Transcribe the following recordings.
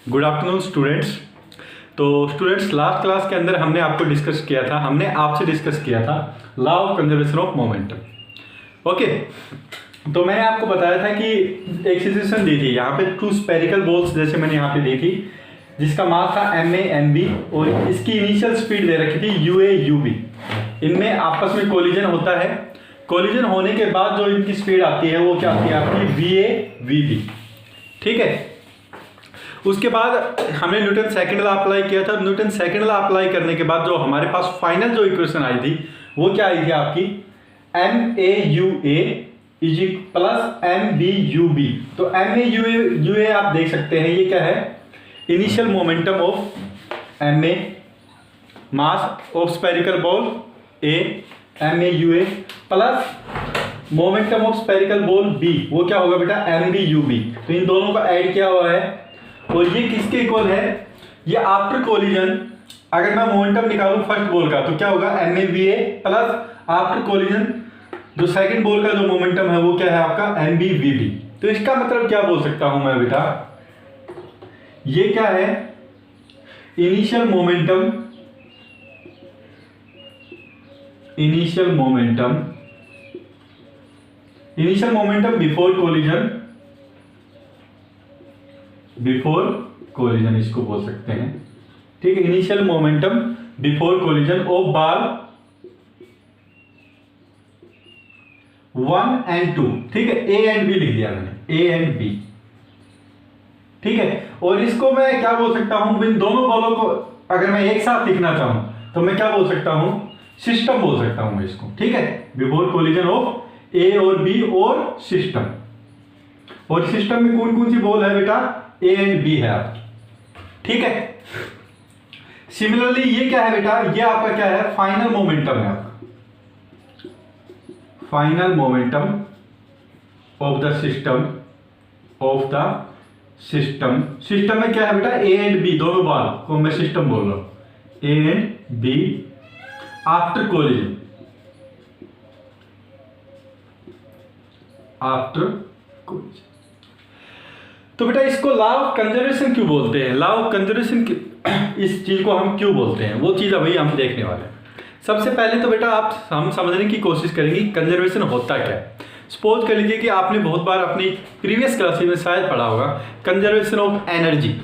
Good afternoon students. तो students, last class के अंदर हमने आपको डिस्कस किया था, हमने आपसे डिस्कस किया था law of conservation of momentum. Okay, तो मैंने आपको बताया था कि एक सिचुएशन दी थी यहाँ पे, टू स्पेरिकल बॉल्स जैसे मैंने यहाँ पे दी थी, जिसका मास था ma mb और इसकी इनिशियल स्पीड दे रखी थी ua ub। इनमें आपस में कोलिजन होता है, कोलिजन होने के बाद जो इनकी स्पीड आती है वो क्या आती है आपकी va vb। ठीक है, उसके बाद हमने न्यूटन सेकंड लॉ अप्लाई किया था। न्यूटन सेकंड लॉ अप्लाई करने के बाद जो हमारे पास फाइनल जो इक्वेशन आई थी वो क्या आई थी आपकी, ma इज प्लस mb तो ma आप देख सकते हैं ये क्या है, initial momentum of ma, mass of spherical ball a ma plus momentum of spherical ball b, वो क्या होगा बेटा mb तो इन दोनों का ऐड किया हुआ है और ये किसके इक्वल है, ये आफ्टर कोलिजन। अगर मैं मोमेंटम निकालूं फर्स्ट बॉल का तो क्या होगा mva प्लस आफ्टर कोलिजन जो सेकंड बॉल का जो मोमेंटम है वो क्या है आपका mbvb। तो इसका मतलब क्या बोल सकता हूं मैं बेटा, ये क्या है, इनिशियल मोमेंटम बिफोर कोलिजन इसको बोल सकते हैं। ठीक है, initial momentum before collision of ball 1 and 2। ठीक है, ए एंड बी लिख दिया मैंने, ए एंड बी। ठीक है, और इसको मैं क्या बोल सकता हूं, इन दोनों बॉलों को अगर मैं एक साथ लिखना चाहूं तो मैं क्या बोल सकता हूं, सिस्टम बोल सकता हूं मैं इसको। ठीक है, बिफोर कोलिजन ऑफ ए और बी और सिस्टम। और सिस्टम में कौन कौन सी बॉल है बेटा, ए एंड बी है आपकी। ठीक है, सिमिलरली ये क्या है बेटा, ये आपका क्या है, फाइनल मोमेंटम है आपका, final momentum of the system में क्या है बेटा, ए एंड बी दोनों बॉल को मैं सिस्टम बोल रहा हूं, A and B after collision, तो बेटा इसको लॉ ऑफ कंजर्वेशन क्यों बोलते हैं, लॉ ऑफ कंजर्वेशन इस चीज को हम क्यों बोलते हैं, वो चीज अभी हम देखने वाले हैं। सबसे पहले तो बेटा हम समझने की कोशिश करेंगे कंजर्वेशन होता क्या है। सपोज कर लीजिए कि आपने बहुत बार अपनी प्रीवियस क्लासेस में शायद पढ़ा होगा कंजर्वेशन ऑफ एनर्जी।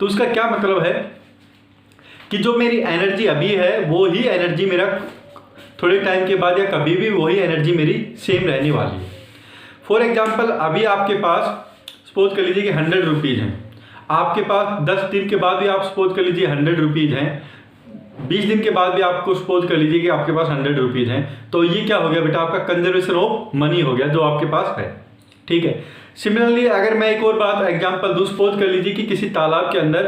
तो उसका क्या मतलब है कि जो मेरी एनर्जी अभी है वो ही एनर्जी मेरा थोड़े टाइम के बाद या कभी भी वही एनर्जी मेरी सेम रहने वाली है। फॉर एग्जाम्पल, अभी आपके पास सपोज कर लीजिए कि 100 रुपीज़ हैं, आपके पास 10 दिन के बाद भी आप सपोज कर लीजिए 100 रुपीज़ हैं, 20 दिन के बाद भी आपको सपोज कर लीजिए कि आपके पास 100 रुपीज़ हैं, तो ये क्या हो गया बेटा आपका कंजर्वेशन ऑफ मनी हो गया जो आपके पास है। ठीक है, सिमिलरली अगर मैं एक और बात एग्जांपल दूं, सपोज कर लीजिए कि किसी तालाब के अंदर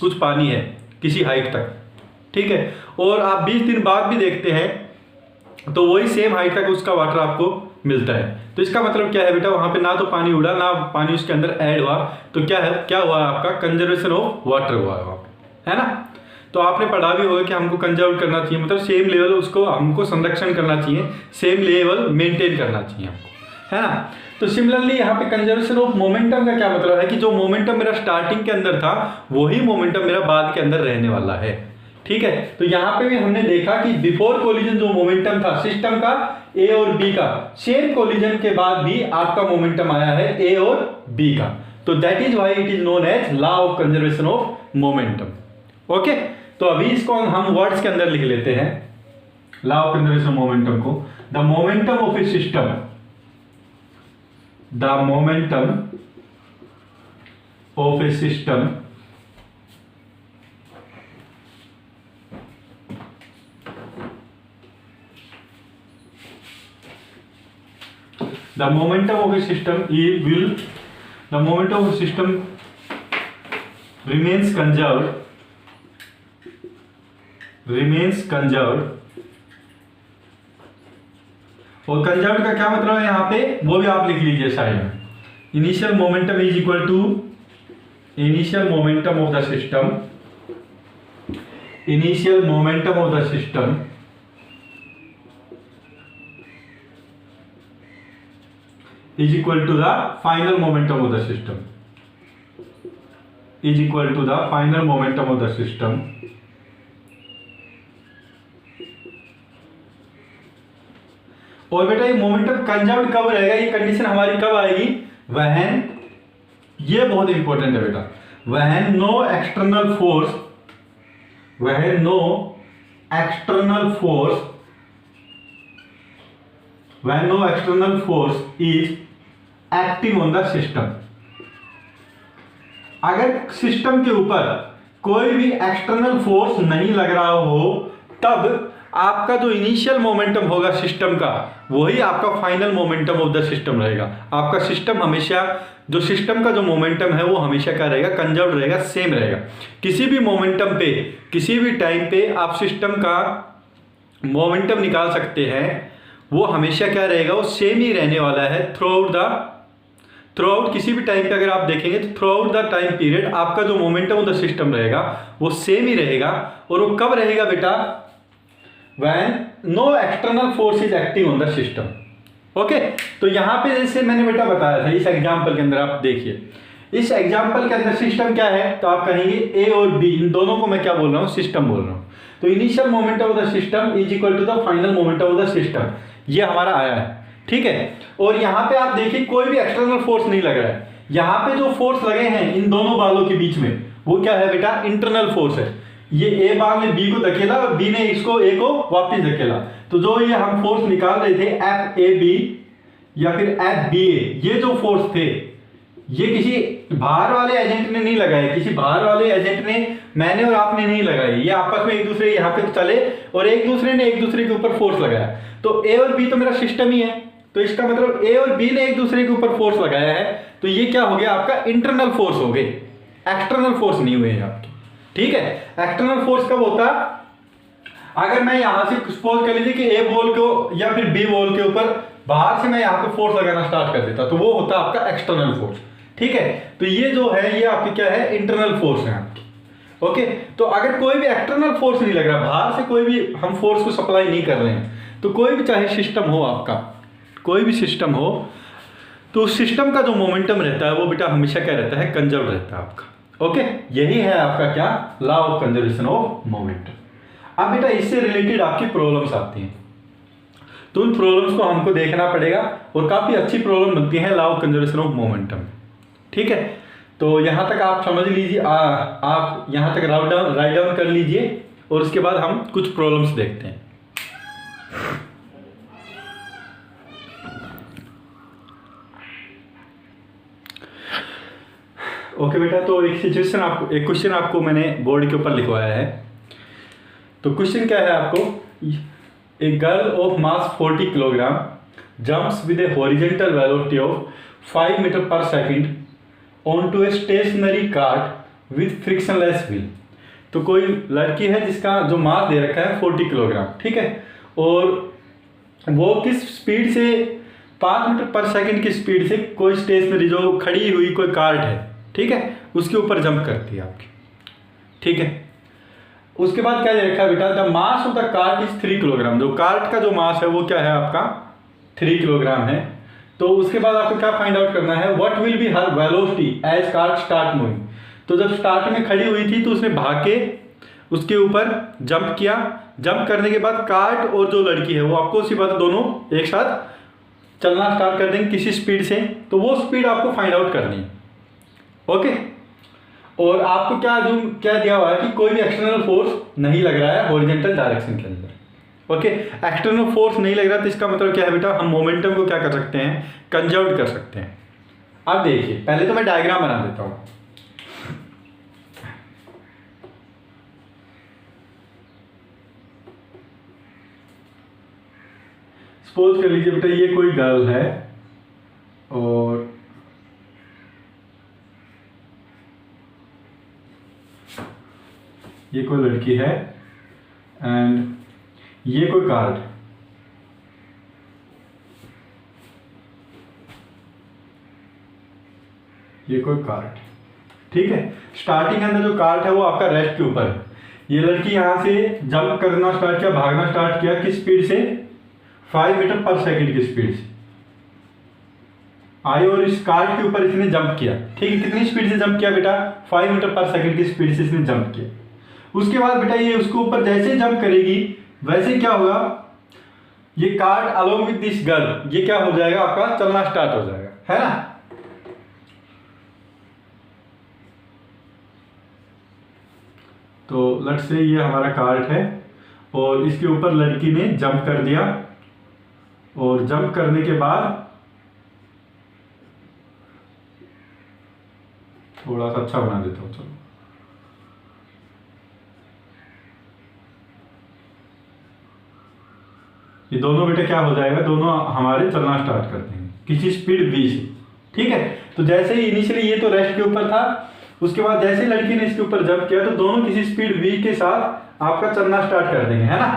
कुछ पानी है किसी हाइट तक। ठीक है, और आप 20 दिन बाद भी देखते हैं तो वही सेम हाइट तक उसका वाटर आपको मिलता है। तो इसका मतलब क्या है बेटा, वहां पे ना तो पानी उड़ा ना पानी उसके अंदर ऐड हुआ, तो क्या हुआ आपका कंजर्वेशन ऑफ वाटर हुआ वहां पे, है ना। तो आपने पढ़ा भी होगा कि हमको कंजर्व करना चाहिए, मतलब सेम लेवल उसको हमको संरक्षण करना चाहिए, सेम लेवल मेंटेन करना चाहिए हमको, है ना। तो सिमिलरली यहाँ पे कंजर्वेशन ऑफ मोमेंटम का क्या मतलब है कि जो मोमेंटम मेरा स्टार्टिंग के अंदर था वही मोमेंटम मेरा बाद के अंदर रहने वाला है। ठीक है, तो यहाँ पे भी हमने देखा कि बिफोर कोलिजन जो मोमेंटम था सिस्टम का ए और बी का, सेम कोलिजन के बाद भी आपका मोमेंटम आया है ए और बी का। तो that is why it is known as law of conservation of momentum. Okay, तो अभी इसको हम वर्ड्स के अंदर लिख लेते हैं law of conservation of momentum को। The momentum of a system, the momentum of a system the momentum of a system remains conserved और कंजर्व्ड का क्या मतलब है यहाँ पे वो भी आप लिख लीजिए साइड में। Initial momentum is equal to initial momentum of the system is equal to the final momentum of the system is equal to the final momentum of the system और बेटा ये मोमेंटम कंजर्व्ड कब रहेगा, ये condition हमारी कब आएगी, when, ये बहुत इंपॉर्टेंट है बेटा, when no external force, when no external force, when no external force is acting on the system. अगर सिस्टम के ऊपर कोई भी एक्सटर्नल फोर्स नहीं लग रहा हो तब आपका जो इनिशियल मोमेंटम होगा सिस्टम का वही आपका final momentum of the system रहेगा। आपका सिस्टम हमेशा, जो सिस्टम का जो मोमेंटम है वो हमेशा क्या रहेगा, कंजर्व रहेगा, सेम रहेगा। किसी भी मोमेंटम पे, किसी भी टाइम पे आप सिस्टम का मोमेंटम निकाल सकते हैं, वो हमेशा क्या रहेगा, वो सेम ही रहने वाला है थ्रू आउट किसी भी टाइम पे अगर आप देखेंगे तो through out the time period आपका जो मोमेंटम ऑफ द सिस्टम रहेगा वो सेम ही रहेगा। और वो कब रहेगा बेटा, when no external force is acting on the system. Okay, तो यहां पे जैसे मैंने बेटा बताया था इस एग्जांपल के अंदर, आप देखिए इस एग्जांपल के अंदर सिस्टम क्या है, तो आप कहेंगे ए और बी, इन दोनों को मैं क्या बोल रहा हूं, सिस्टम बोल रहा हूं। तो initial momentum of the system is equal to the final momentum of the system, ये हमारा आया है, ठीक है। और यहां पे आप देखिए कोई भी एक्सटर्नल फोर्स नहीं लग रहा है, यहां पे जो फोर्स लगे हैं इन दोनों बालों के बीच में वो क्या है बेटा, इंटरनल फोर्स है। ये ए बाल ने बी को धकेला और बी ने इसको ए को वापस धकेला, तो जो ये हम फोर्स निकाल रहे थे एफ ए बी या फिर एफ बी ए, ये जो फोर्स थे ये किसी बाहर वाले एजेंट ने नहीं लगाए, किसी बाहर वाले एजेंट ने, मैंने और आपने नहीं लगाई, ये आपस में एक दूसरे यहाँ पे चले और एक दूसरे ने एक दूसरे के ऊपर फोर्स लगाया। तो ए और बी तो मेरा सिस्टम ही है, तो इसका मतलब ए और बी ने एक दूसरे के ऊपर फोर्स लगाया है, तो ये क्या हो गया आपका इंटरनल फोर्स हो गए, एक्सटर्नल फोर्स नहीं हुए हैं आपके, ठीक है। एक्सटर्नल फोर्स कब होता, अगर मैं यहां से सपोज कर लीजिए कि ए बॉल को या फिर बी बॉल के ऊपर बाहर से मैं यहां पे फोर्स लगाना स्टार्ट कर देता, तो वो होता आपका एक्सटर्नल फोर्स, ठीक है। तो ये जो है ये आपकी क्या है, इंटरनल फोर्स है आपकी। ओके, तो अगर कोई भी एक्सटर्नल फोर्स नहीं लग रहा, बाहर से कोई भी हम फोर्स को सप्लाई नहीं कर रहे हैं, तो कोई भी चाहे सिस्टम हो आपका, कोई भी सिस्टम हो, तो उस सिस्टम का जो मोमेंटम रहता है वो बेटा हमेशा क्या रहता है, कंजर्व रहता है आपका। ओके, यही है आपका क्या, law of conservation of momentum. अब बेटा इससे रिलेटेड आपकी प्रॉब्लम्स आती हैं, तो उन प्रॉब्लम्स को हमको देखना पड़ेगा और काफी अच्छी प्रॉब्लम बनती है law of conservation of momentum, ठीक है। तो यहां तक आप समझ लीजिए, आप यहां तक राइट डाउन कर लीजिए और उसके बाद हम कुछ प्रॉब्लम्स देखते हैं। ओके बेटा, तो एक क्वेश्चन आपको मैंने बोर्ड के ऊपर लिखवाया है। तो क्वेश्चन क्या है आपको, a girl of mass 40 kilogram jumps with a horizontal velocity of 5 metre per second onto a stationary cart with frictionless wheel. तो कोई लड़की है जिसका जो मास दे रखा है 40 किलोग्राम, ठीक है, और वो किस स्पीड से 5 मीटर पर सेकंड की स्पीड से कोई स्टेशनरी जो खड़ी हुई कोई कार्ट है, ठीक है, उसके ऊपर जंप करती है आपकी, ठीक है। उसके बाद क्या दे रखा है बेटा, the mass of the cart is 3 kilogram. जो कार्ट का जो मास है वो क्या है आपका 3 किलोग्राम है। तो उसके बाद आपको क्या फाइंड आउट करना है, what will be her velocity as cart start moving. तो जब स्टार्ट में खड़ी हुई थी तो उसने भाग के उसके ऊपर जंप किया, जंप करने के बाद कार्ट और जो लड़की है वो आपको उसी बात दोनों एक साथ चलना स्टार्ट कर देंगे किसी स्पीड से, तो वो स्पीड आपको फाइंड आउट करनी है। ओके, और आपको क्या दिया हुआ है कि कोई भी एक्सटर्नल फोर्स नहीं लग रहा है हॉरिजॉन्टल डायरेक्शन के अंदर। ओके, एक्सटर्नल फोर्स नहीं लग रहा, तो इसका मतलब क्या है बेटा, हम मोमेंटम को क्या कर सकते हैं, कंजर्व कर सकते हैं। अब देखिए, पहले तो मैं डायग्राम बना देता हूं। सपोज कर लीजिए बेटा ये कोई गर्ल है और ये कोई लड़की है एंड ये कोई कार्ड, ये कोई कार्ड, ठीक है। स्टार्टिंग के अंदर जो कार्ड है वो आपका रेस्ट के ऊपर है। ये लड़की यहां से जंप करना स्टार्ट किया, भागना स्टार्ट किया, किस स्पीड से, 5 मीटर पर सेकंड की स्पीड से, आई और इस कार्ट के ऊपर इसने जंप किया, ठीक है। कितनी स्पीड से जंप किया बेटा? 5 मीटर पर सेकंड की स्पीड से इसने जंप किया। उसके बाद बेटा ये उसके ऊपर जैसे जंप करेगी वैसे क्या होगा, ये cart along with this girl ये क्या हो जाएगा, आपका चलना स्टार्ट हो जाएगा, है ना। तो लेट्स से ये हमारा कार्ट है और इसके ऊपर लड़की ने जंप कर दिया और जंप करने के बाद थोड़ा सा अच्छा बना देता हूं, चलो। ये दोनों बेटे क्या हो जाएगा, दोनों हमारे चलना स्टार्ट कर देंगे किसी स्पीड v से, ठीक है। तो जैसे ही इनिशियली ये तो रेस्ट के ऊपर था, उसके बाद जैसे लड़की ने इसके ऊपर जंप किया तो दोनों किसी स्पीड v के साथ आपका चलना स्टार्ट कर देंगे, है ना,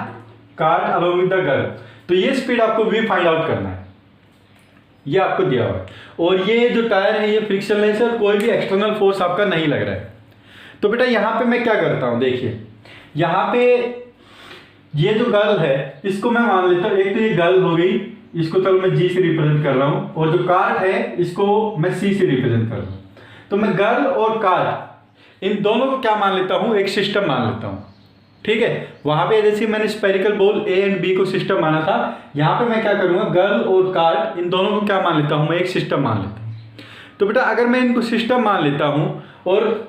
cart along with the girl. तो ये स्पीड आपको v फाइंड आउट करना है, ये आपको दिया हुआ है। और ये जो टायर है ये फ्रिक्शनलेस है और कोई भी एक्सटर्नल फोर्स आपका नहीं लग रहा है। तो बेटा यहाँ पे मैं क्या करता हूँ, देखिए यहाँ पे ये जो गर्ल है इसको मैं मान लेता हूँ, एक तो ये गर्ल हो गई, इसको चलो मैं जी से रिप्रेजेंट कर रहा हूँ, और जो कार्ट है इसको मैं सी से रिप्रेजेंट कर रहा हूँ। तो मैं गर्ल और कार्ट इन दोनों को क्या मान लेता हूँ, एक सिस्टम मान लेता हूँ, ठीक है। वहां पे जैसे मैंने spherical ball A and B को सिस्टम माना था, यहाँ पे मैं क्या करूंगा, गर्ल और कार्ट इन दोनों को क्या मान लेता हूँ, मैं एक सिस्टम मान लेता हूँ। तो बेटा अगर मैं इनको सिस्टम मान लेता हूँ और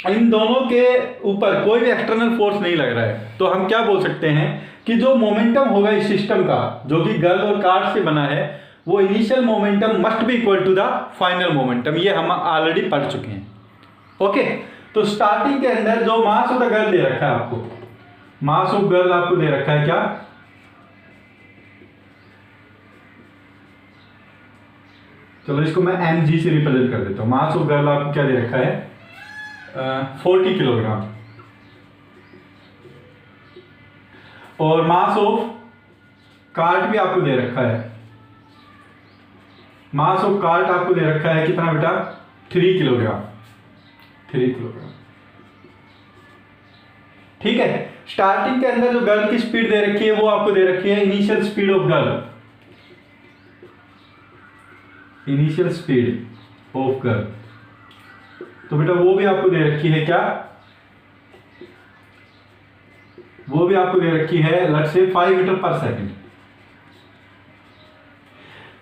इन दोनों के ऊपर कोई भी एक्सटर्नल फोर्स नहीं लग रहा है, तो हम क्या बोल सकते हैं कि जो मोमेंटम होगा इस सिस्टम का जो कि गर्ल और कार्ट से बना है, वो initial momentum must be equal to the final momentum. ये हम ऑलरेडी पढ़ चुके हैं, ओके। तो स्टार्टिंग के अंदर जो मास ऑफ द गर्ल दे रखा है आपको, मास ऑफ गर्ल आपको दे रखा है क्या, चलो इसको मैं mg से रिप्रेजेंट कर देता हूं। मास ऑफ गर्ल आपको क्या दे रखा है, 40 किलोग्राम, और मास ऑफ कार्ट भी आपको दे रखा है, मास ऑफ कार्ट आपको दे रखा है कितना बेटा, 3 किलोग्राम, 3 किलोग्राम, ठीक है। स्टार्टिंग के अंदर जो गर्ल की स्पीड दे रखी है वो आपको दे रखी है initial speed of girl, initial speed of girl. तो बेटा वो भी आपको दे रखी है क्या, वो भी आपको दे रखी है let's say 5 metre per second.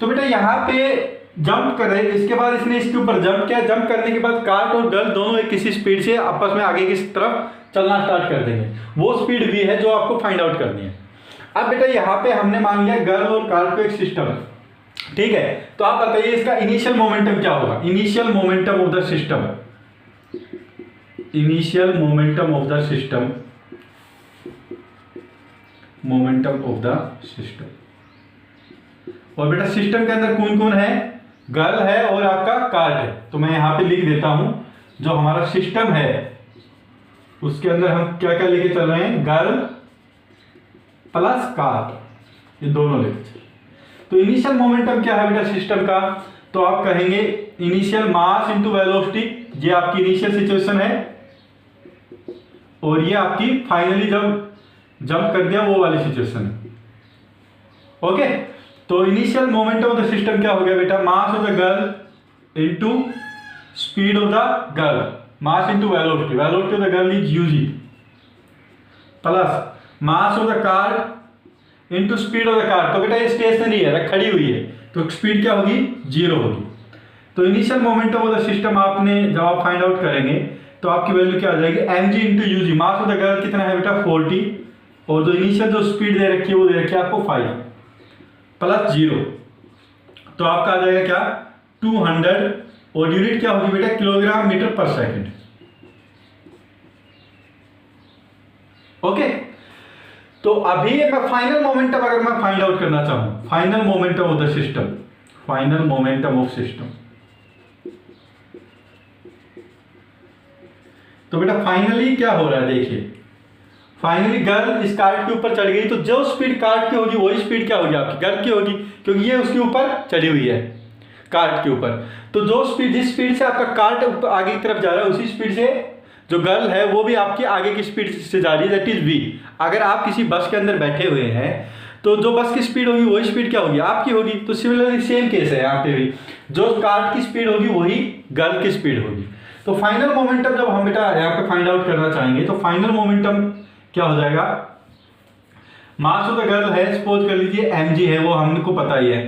तो बेटा यहां पे जंप करे, इसके बाद इसने इसके ऊपर जंप किया, जंप करने के बाद कार्ट और गर्ल दोनों एक किसी स्पीड से आपस में आगे की तरफ चलना स्टार्ट कर देंगे, वो स्पीड v है जो आपको फाइंड आउट करनी है। अब बेटा यहाँ पे हमने मान लिया गर्ल और कार्ट को एक सिस्टम है, ठीक है। तो आप बताइए इसका इनिशियल मोमेंटम क्या होगा, initial momentum of the system, initial momentum of the system, momentum of the system. और बेटा सिस्टम के अंदर कौन कौन है, गर्ल है और आपका कार्ट है। तो मैं यहां पे लिख देता हूं जो हमारा सिस्टम है उसके अंदर हम क्या क्या लेके चल रहे हैं, गर्ल प्लस कार्ट, ये दोनों लेके चल। तो इनिशियल मोमेंटम क्या है बेटा सिस्टम का, तो आप कहेंगे इनिशियल मास इनटू वेलोसिटी, ये आपकी इनिशियल सिचुएशन है, और ये आपकी फाइनली जब जंप कर दिया वो वाली सिचुएशन है, ओके। तो initial momentum of the system क्या हो गया बेटा, mass of the girl into speed of the girl, mass into velocity, velocity of the girl is u g, plus mass of the car into speed of the car. तो बेटा ये stationery है, खड़ी हुई है, तो स्पीड क्या होगी, 0 होगी। तो initial momentum of the system आपने जब आप फाइंड आउट करेंगे तो आपकी वैल्यू क्या आ जाएगी, mg into u g. Mass of the girl कितना है बेटा 40, और जो इनिशियल जो स्पीड दे रखी है वो दे रखी है आपको 5 प्लस 0, तो आपका आ जाएगा क्या 200, और यूनिट क्या होगी बेटा kilogram metre per second, okay. तो अभी मैं फाइनल मोमेंटम अगर मैं फाइंड आउट करना चाहूं, final momentum of the system, final momentum of system, तो बेटा फाइनली क्या हो रहा है देखिए, फाइनली गर्ल इस कार्ट के ऊपर चढ़ गई, तो जो स्पीड कार्ट की होगी वही स्पीड क्या होगी आपकी गर्ल की होगी, क्योंकि ये उसके ऊपर चढ़ी हुई है कार्ट के ऊपर। तो जो स्पीड, जिस स्पीड से आपका कार्ट आगे की तरफ जा रहा है उसी स्पीड से जो गर्ल है वो भी आपकी आगे की स्पीड से जा रही है, दैट इज v। अगर आप किसी बस के अंदर बैठे हुए हैं तो जो बस की स्पीड होगी वही स्पीड क्या होगी, आपकी होगी। तो सिमिलरली सेम केस है यहाँ पे भी, जो कार्ट की स्पीड होगी वही गर्ल की स्पीड होगी। तो फाइनल मोमेंटम जब हम बेटा यहाँ पे फाइंड आउट करना चाहेंगे तो फाइनल मोमेंटम क्या हो जाएगा, मास ऑफ द गर्ल है, सपोज कर लीजिए mg है, वो हमको पता ही है।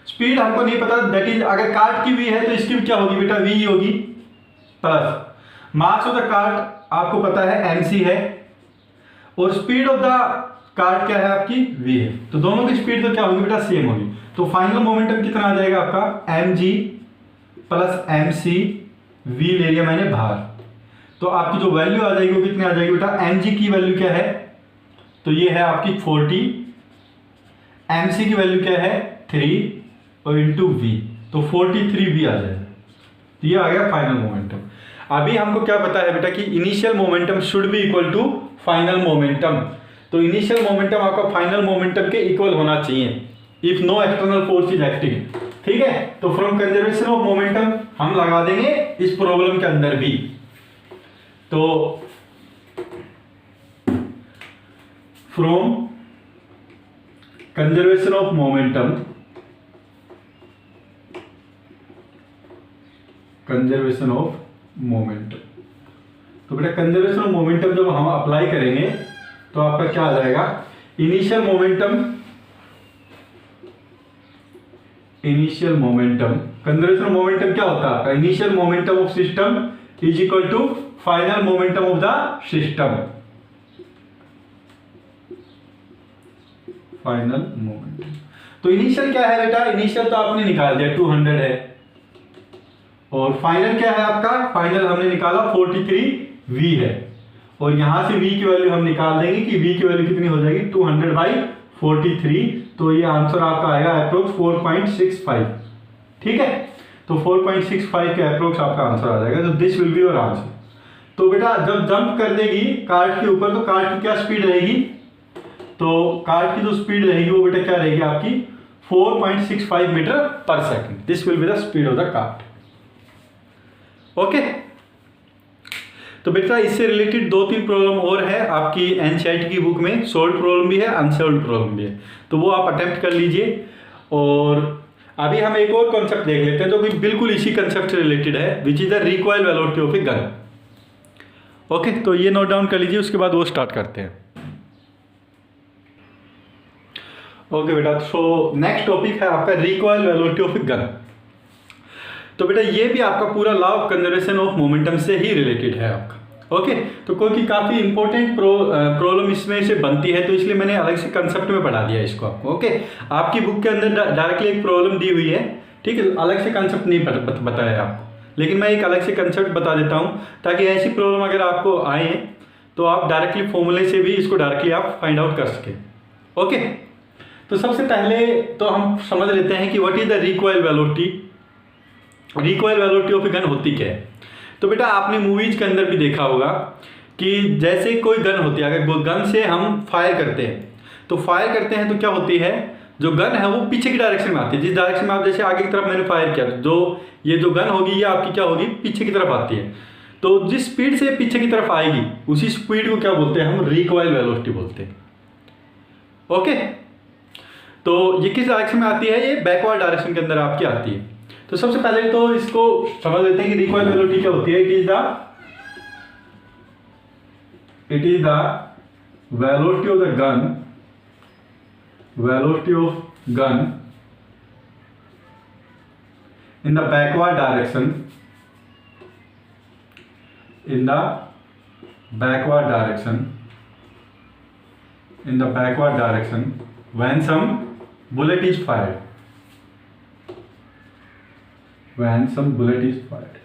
स्पीड हमको नहीं पता, दैट इज अगर कार्ट की v है तो इसकी भी क्या होगी बेटा, v होगी, plus mass of the cart आपको पता है mc है, और स्पीड ऑफ द कार्ट क्या है आपकी, v है। तो दोनों की स्पीड तो क्या होगी बेटा, सेम होगी। तो फाइनल मोमेंटम कितना आ जाएगा आपका, mg प्लस mc, v ले लिया मैंने बाहर, तो आपकी जो वैल्यू आ जाएगी वो कितनी आ जाएगी बेटा, mg की वैल्यू क्या है, तो ये है आपकी 40, mc की वैल्यू क्या है 3 और इंटू v, तो 43v आ जाएगा। तो ये आ गया फाइनल मोमेंटम। अभी हमको क्या पता है बेटा कि initial momentum should be equal to final momentum. तो इनिशियल मोमेंटम आपका फाइनल मोमेंटम के इक्वल होना चाहिए if no external force is acting. ठीक है, तो फ्रॉम कंजर्वेशन ऑफ मोमेंटम हम लगा देंगे इस प्रॉब्लम के अंदर भी। तो from conservation of momentum, conservation of momentum, तो बेटा कंजर्वेशन ऑफ मोमेंटम जब हम अप्लाई करेंगे तो आपका क्या आ जाएगा, initial momentum, initial momentum, conservation of momentum क्या होता है आपका, initial momentum of system is equal to final momentum of the system, final momentum. तो इनिशियल क्या है बेटा, इनिशियल तो आपने निकाल दिया 200 है, और फाइनल क्या है आपका, फाइनल हमने निकाला 43v है, और यहां से v की वैल्यू हम निकाल देंगे कि v की वैल्यू कितनी हो जाएगी 200/43, तो ये आंसर आपका आएगा अप्रोक्स 4.65। ठीक है, तो 4.65 के अप्रोक्स आपका आंसर आ जाएगा, तो this will be your answer. तो बेटा जब जंप कर देगी कार्ट के ऊपर तो कार्ट की क्या स्पीड रहेगी, तो कार्ट की जो स्पीड रहेगी वो बेटा क्या रहेगी आपकी 4.65 metre per second. This will be the speed of the cart. Okay, तो बेटा इससे रिलेटेड 2-3 प्रॉब्लम और है आपकी एनसीईआरटी की बुक में, सोल्व प्रॉब्लम भी है, अनसोल्व प्रॉब्लम भी है, तो वो आप अटेम्प्ट कर लीजिए। और अभी हम एक और कॉन्सेप्ट देख लेते हैं जो कि बिल्कुल इसी कॉन्सेप्ट से रिलेटेड है, which is the recoil velocity of a gun. Okay, तो ये नोट डाउन कर लीजिए, उसके बाद वो स्टार्ट करते हैं। ओके बेटा, सो नेक्स्ट टॉपिक है आपका recoil velocity of a gun. तो बेटा ये भी आपका पूरा law of conservation of momentum से ही रिलेटेड है आपका। ओके, तो क्योंकि काफ़ी इंपॉर्टेंट प्रॉब्लम इसमें से बनती है, तो इसलिए मैंने अलग से कंसेप्ट में पढ़ा दिया इसको आपको। ओके, आपकी बुक के अंदर डायरेक्टली एक प्रॉब्लम दी हुई है, ठीक है, अलग से कंसेप्ट नहीं बताया आपको, लेकिन मैं एक अलग से कंसेप्ट बता देता हूँ ताकि ऐसी प्रॉब्लम अगर आपको आए तो आप डायरेक्टली फॉर्मूले से भी इसको डायरेक्टली आप फाइंड आउट कर सकें। ओके, तो सबसे पहले तो हम समझ लेते हैं कि what is the recoil velocity, recoil velocity of a gun होती क्या है। तो बेटा आपने मूवीज के अंदर भी देखा होगा कि जैसे कोई गन होती है, अगर गन से हम फायर करते हैं तो फायर करते हैं तो क्या होती है, जो गन है वो पीछे की डायरेक्शन में आती है, जिस डायरेक्शन में आप जैसे आगे की तरफ मैंने फायर किया, जो ये जो गन होगी ये आपकी क्या होगी, पीछे की तरफ आती है। तो जिस स्पीड से पीछे की तरफ आएगी उसी स्पीड को क्या बोलते हैं, हम रिकॉइल वेलोसिटी बोलते हैं। ओके, तो ये किस डायरेक्शन में आती है, ये बैकवर्ड डायरेक्शन के अंदर आपकी आती है। तो सबसे पहले तो इसको समझ लेते हैं कि रिकॉइल वेलोसिटी क्या होती है। It is the velocity of the gun, velocity of gun in the backward direction, in the backward direction, in the backward direction when some bullet is fired, when some bullet is fired।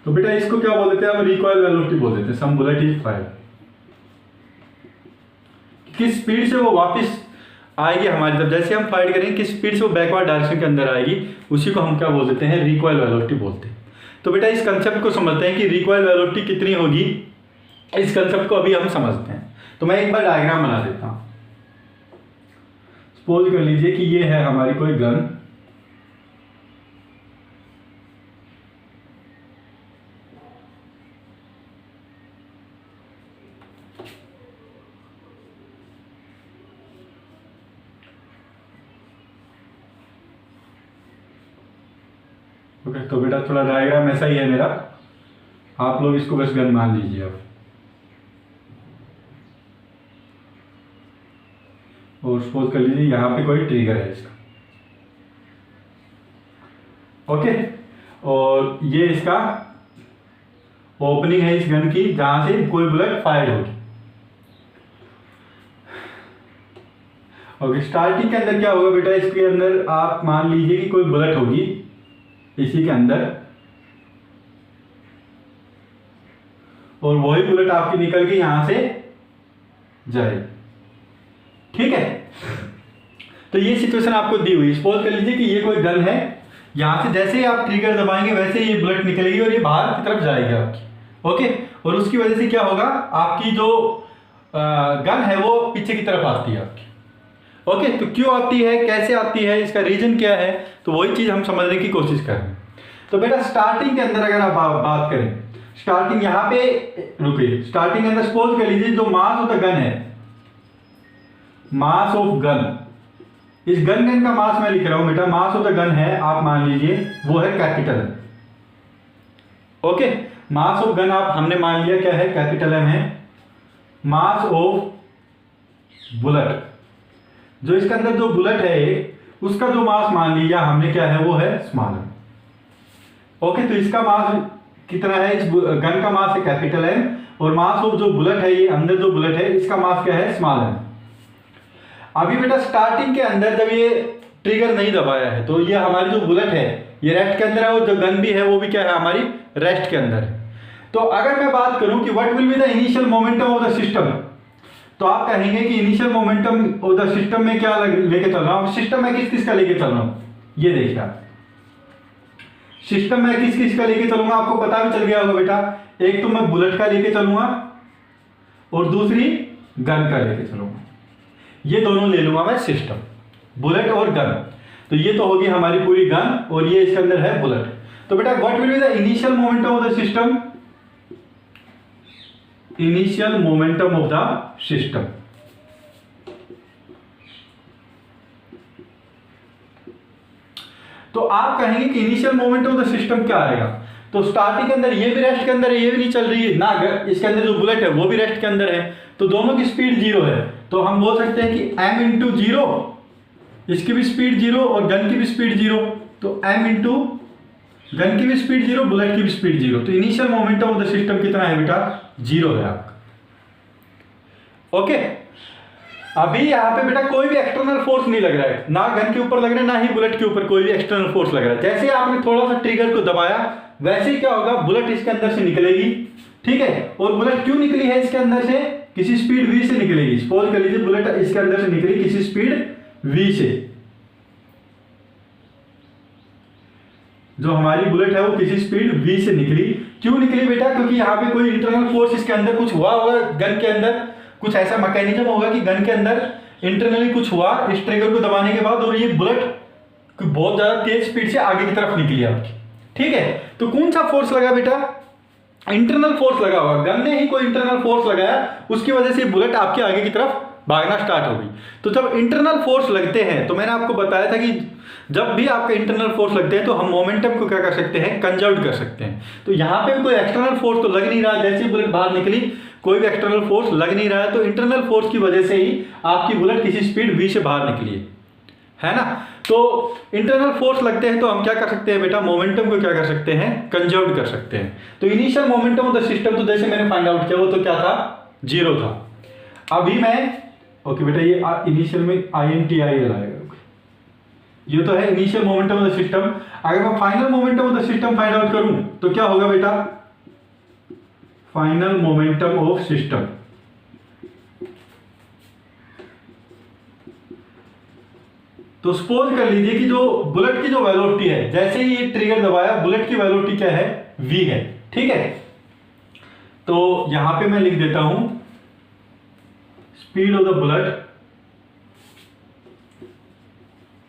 तो बेटा इसको क्या बोल देते हैं हम, recoil velocity बोल देते हैं। सम बुलेट इज फायर्ड, किस स्पीड से वो वापस आएगी हमारी तरफ, जैसे हम फायर करेंगे किस स्पीड से वो बैकवर्ड डायरेक्शन के अंदर आएगी, उसी को हम क्या बोल देते हैं, रिकॉइल वेलोसिटी बोलते हैं। तो बेटा इस कंसेप्ट को समझते हैं कि रिकॉइल वेलोसिटी कितनी होगी, इस कंसेप्ट को अभी हम समझते हैं। तो मैं एक बार डायग्राम बना देता हूं। सपोज कर लीजिए कि ये है हमारी कोई गन, ओके, तो बेटा थोड़ा डायग्राम ऐसा ही है मेरा, आप लोग इसको बस गन मान लीजिए अब। और सपोज कर लीजिए यहाँ पे कोई ट्रिगर है इसका, ओके, और ये इसका ओपनिंग है इस गन की जहां से कोई बुलेट फायर होगी। ओके, स्टार्टिंग के अंदर क्या होगा बेटा, इसके अंदर आप मान लीजिए कि कोई बुलेट होगी इसी के अंदर, और वही बुलेट आपकी निकल के यहां से जाएगी, ठीक है। तो ये सिचुएशन आपको दी हुई, सपोज कर लीजिए कि ये कोई गन है, यहां से जैसे ही आप ट्रिगर दबाएंगे वैसे ही ये बुलेट निकलेगी और ये बाहर की तरफ जाएगी आपकी, ओके। और उसकी वजह से क्या होगा, आपकी जो गन है वो पीछे की तरफ आती है आपकी, ओके। तो क्यों आती है, कैसे आती है, इसका रीजन क्या है, तो वही चीज हम समझने की कोशिश कर रहे हैं। तो बेटा स्टार्टिंग के अंदर अगर आप बात करें, स्टार्टिंग यहाँ पे रुकिए, स्टार्टिंग के अंदर सपोज कर लीजिए जो मास ऑफ द गन है, मास ऑफ गन, इस गन का मास मैं लिख रहा हूं बेटा, मास ऑफ द गन है, आप मान लीजिए वो है capital, okay. Mass of gun आप हमने मान लिया क्या है, कैपिटल एम है। मास ऑफ बुलेट, जो इसके अंदर जो बुलेट है उसका जो मास मान लिया हमने क्या है, वो है स्मॉल एम, ओके। तो इसका मास कितना है, इस गन का मास है कैपिटल एम, और मास ऑफ जो बुलेट है, ये अंदर जो बुलेट है इसका मास क्या है, स्मॉल एम। अभी बेटा स्टार्टिंग के अंदर जब ये ट्रिगर नहीं दबाया है तो ये हमारी जो बुलेट है ये रेस्ट के अंदर है, और जो गन भी है वो भी क्या है, हमारी रेस्ट के अंदर है। तो अगर मैं बात करूं कि what will be the initial momentum of the system, तो आप कहेंगे कि initial momentum of the system में क्या लेके चल रहा हूं, सिस्टम में किस किस का लेके चल रहा हूं, ये देखिए आप, सिस्टम में किस किस का लेके चलूंगा, आपको पता भी चल गया होगा बेटा। एक तो मैं बुलेट का लेके चलूंगा और दूसरी गन का लेके चलूंगा, ये दोनों ले लूंगा मैं सिस्टम, बुलेट और गन। तो ये तो होगी हमारी पूरी गन और ये इसके अंदर है बुलेट। तो बेटा what will be the initial momentum of the system, initial momentum of the system, तो आप कहेंगे कि initial momentum of the system क्या आएगा, तो स्टार्टिंग के अंदर ये भी रेस्ट के अंदर है, ये भी नहीं चल रही है ना, इसके अंदर जो बुलेट है वो भी रेस्ट के अंदर है, तो दोनों की स्पीड जीरो है। तो हम बोल सकते हैं कि m इंटू जीरो, इसकी भी स्पीड जीरो और गन की भी स्पीड जीरो, तो m इंटू गन की भी स्पीड जीरो, बुलेट की भी स्पीड जीरो। तो initial momentum of the system कितना है बेटा, जीरो है आपका, ओके। अभी यहाँ पे बेटा कोई भी एक्सटर्नल फोर्स नहीं लग रहा है, ना गन के ऊपर लग रहा है ना ही बुलेट के ऊपर कोई भी एक्सटर्नल फोर्स लग रहा है। जैसे आपने थोड़ा सा ट्रिगर को दबाया वैसे ही क्या होगा, बुलेट इसके अंदर से निकलेगी, ठीक है। और बुलेट क्यों निकली है इसके अंदर से, किसी स्पीड v से निकलेगी, सपोज कर लीजिए बुलेट इसके अंदर से निकली किसी स्पीड v से, जो हमारी बुलेट है वो किसी स्पीड v से निकली। क्यों निकली बेटा, क्योंकि यहाँ पे कोई इंटरनल फोर्स इसके अंदर कुछ हुआ होगा, गन के अंदर कुछ ऐसा मैकेनिज्म होगा कि गन के अंदर इंटरनली कुछ हुआ इस ट्रिगर को दबाने के बाद, और ये बुलेट बहुत ज्यादा तेज स्पीड से आगे की तरफ निकली आपकी, ठीक है। तो कौन सा फोर्स लगा बेटा, इंटरनल फोर्स लगा होगा, गन ने ही कोई इंटरनल फोर्स लगाया, उसकी वजह से बुलेट आपके आगे की तरफ भागना स्टार्ट हो गई। तो जब इंटरनल फोर्स लगते हैं, तो मैंने आपको बताया था कि जब भी आपके इंटरनल फोर्स लगते हैं तो हम मोमेंटम को क्या कर सकते हैं, कंजर्व कर सकते हैं। तो यहाँ पे भी कोई एक्सटर्नल फोर्स तो लग नहीं रहा, जैसे बुलेट बाहर निकली कोई भी एक्सटर्नल फोर्स लग नहीं रहा है, तो इंटरनल फोर्स की वजह से ही आपकी बुलेट किसी स्पीड v से बाहर निकली है ना। तो इंटरनल फोर्स लगते हैं तो हम क्या कर सकते हैं बेटा, मोमेंटम को क्या कर सकते हैं, कंजर्व कर सकते हैं। तो initial momentum of the system, तो जैसे मैंने फाइंड आउट किया वो तो क्या था, जीरो था। अभी मैं ओके बेटा ये इनिशियल में INTIL आएगा, ये तो है initial momentum of the system. अगर मैं final momentum of the system find out करूं तो क्या होगा बेटा, फाइनल मोमेंटम ऑफ सिस्टम, तो सपोज कर लीजिए कि जो बुलेट की जो वेलोसिटी है, जैसे ही ये ट्रिगर दबाया बुलेट की वेलोसिटी क्या है, v है, ठीक है। तो यहां पे मैं लिख देता हूं speed of the bullet,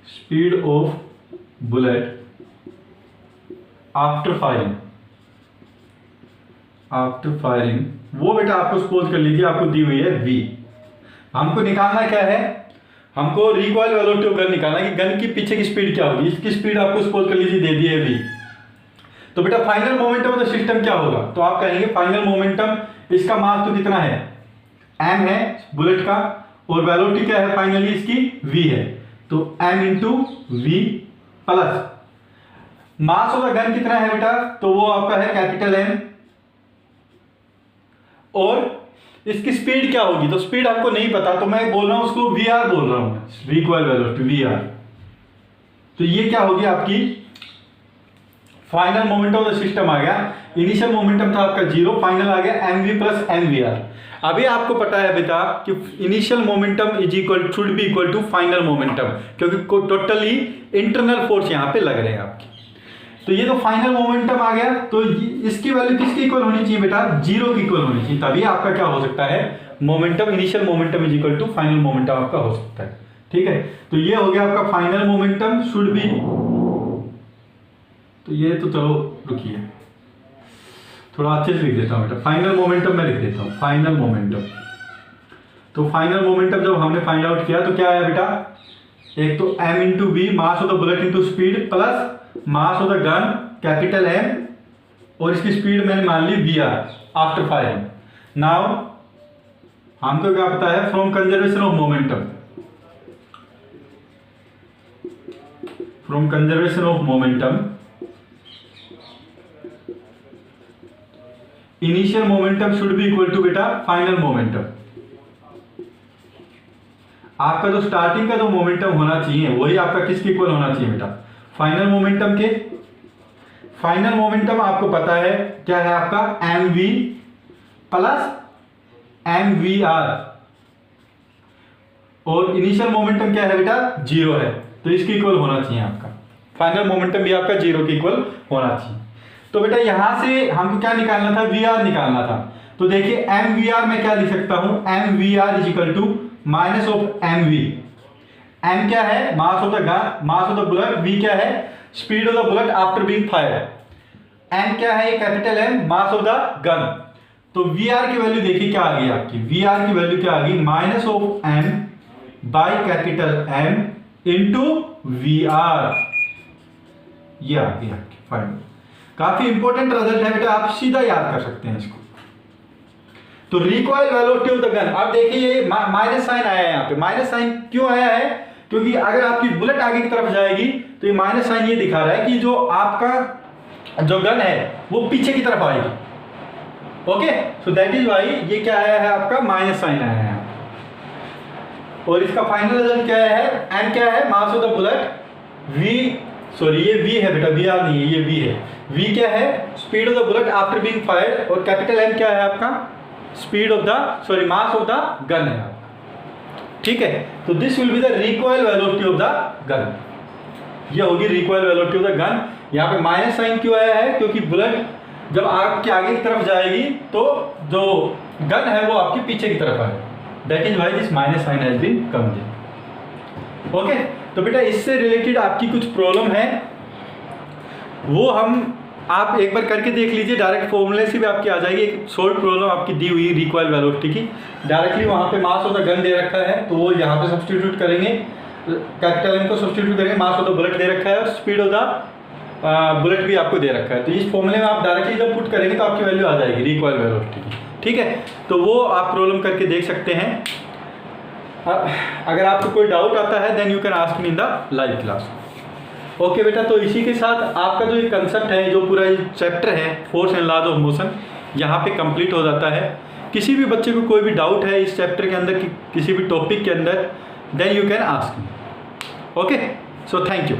speed of bullet after firing, after firing, वो बेटा आपको सपोज कर लीजिए आपको दी हुई है v। हमको निकालना क्या है, हमको रिकॉइल वेलोसिटी ऑफ गन निकालना कि गन की पीछे की स्पीड क्या होगी, इसकी स्पीड आपको सपोज कर लीजिए दे दी है v, तो बेटा final momentum of the system क्या होगा, तो आप कहेंगे फाइनल मोमेंटम, इसका मास तो कितना है, m है बुलेट का, और वेलोसिटी क्या है फाइनली इसकी, v है, तो m into v plus mass of the gun कितना है बेटा, तो वो आपका है कैपिटल M, और इसकी स्पीड क्या होगी, तो स्पीड आपको नहीं पता, तो मैं बोल रहा हूं उसको VR बोल रहा हूं, रिकॉइल वेलोसिटी VR। तो ये क्या होगी आपकी final momentum of the system आ गया, इनिशियल मोमेंटम था आपका 0, फाइनल आ गया mv प्लस mvr। अभी आपको पता है बेटा कि initial momentum is equal should be equal to final momentum, क्योंकि टोटली इंटरनल फोर्स यहां पे लग रहे हैं आपकी। तो ये तो फाइनल मोमेंटम आ गया, तो इसकी वैल्यू किसकी इक्वल होनी चाहिए बेटा, 0 की इक्वल होनी चाहिए, तभी आपका क्या हो सकता है, momentum initial momentum is equal to final momentum आपका हो सकता है। ठीक है, तो ये हो गया आपका फाइनल मोमेंटम शुड बी, तो ये तो चलो रुकिए थोड़ा अच्छे से लिख देता हूं बेटा, फाइनल मोमेंटम मैं लिख देता हूं, फाइनल मोमेंटम। तो फाइनल मोमेंटम जब हमने फाइंड आउट किया तो क्या आया बेटा, एक तो m into V mass of the bullet into speed plus mass of the gun capital M, और इसकी स्पीड मैंने मान ली VR आफ्टर फायरिंग। नाउ हमको क्या पता है, from conservation of momentum, from conservation of momentum initial momentum should be equal to बेटा फाइनल मोमेंटम। आपका जो स्टार्टिंग का जो मोमेंटम होना चाहिए वही आपका किसके इक्वल होना चाहिए बेटा, फाइनल मोमेंटम के। फाइनल मोमेंटम आपको पता है क्या है आपका, mv प्लस mvr, और इनिशियल मोमेंटम क्या है बेटा, 0 है, तो इसके इक्वल होना चाहिए आपका, फाइनल मोमेंटम भी आपका 0 के इक्वल होना चाहिए। तो बेटा यहां से हमको क्या निकालना था, VR निकालना था। तो देखिए mvr में क्या लिख सकता हूं, mvr is equal to minus of mv। m क्या है, mass of the gun, mass of the bullet, v क्या है, speed of the bullet after being fired, m क्या है, capital M, mass of the gun. तो VR की value देखिए क्या आ गई आपकी, VR की वैल्यू क्या आ गई, minus of m by capital M into VR, ये आ गई आपकी फाइनल। काफी इंपॉर्टेंट रिजल्ट है बेटा, आप सीधा याद कर सकते हैं इसको। तो recoil velocity of the gun, अब देखिए ये माइनस साइन आया है, यहाँ पे माइनस साइन क्यों आया है, क्योंकि अगर आपकी बुलेट आगे की तरफ जाएगी तो ये माइनस साइन ये दिखा रहा है कि जो आपका जो गन है वो पीछे की तरफ आएगी। Okay, so that is why ये क्या आया है आपका, माइनस साइन आया है। और इसका फाइनल रिजल्ट क्या है, एम क्या है, mass of the bullet, V sorry ये v है बेटा, VR नहीं है, ये v है। v क्या है, speed of the bullet after being fired, और कैपिटल M क्या है आपका, speed of the sorry mass of the gun है आपका। ठीक है, तो this will be the recoil velocity of the gun, ये होगी recoil velocity of the gun. यहाँ पे माइनस साइन क्यों आया है, क्योंकि बुलेट जब आपके आगे की तरफ जाएगी तो जो गन है वो आपके पीछे की तरफ आएगी, that is why this minus sign has been come there. Okay, तो बेटा इससे रिलेटेड आपकी कुछ प्रॉब्लम है वो हम आप एक बार करके देख लीजिए, डायरेक्ट फॉर्मूले से भी आपकी आ जाएगी। एक शॉर्ट प्रॉब्लम आपकी दी हुई रिकॉइल वेलोसिटी की, डायरेक्टली वहाँ पे मास ऑफ द गन दे रखा है तो वो यहाँ पे सब्सटीट्यूट करेंगे, कैपिटल M को सब्सटीट्यूट करेंगे, मास ऑफ द बुलेट दे रखा है और स्पीड ऑफ द बुलेट भी आपको दे रखा है। तो इस फॉर्मूले में आप डायरेक्टली जब पुट करेंगे तो आपकी वैल्यू आ जाएगी रिकॉइल वेलोसिटी की। ठीक है, तो वो आप प्रॉब्लम करके देख सकते हैं। अगर आपको कोई डाउट आता है then you can ask me in the live class. Okay बेटा, तो इसी के साथ आपका जो ये कंसेप्ट है, जो पूरा चैप्टर है force and laws of motion, यहाँ पे कंप्लीट हो जाता है। किसी भी बच्चे को कोई भी डाउट है इस चैप्टर के अंदर किसी भी टॉपिक के अंदर, then you can ask me. Okay, so thank you.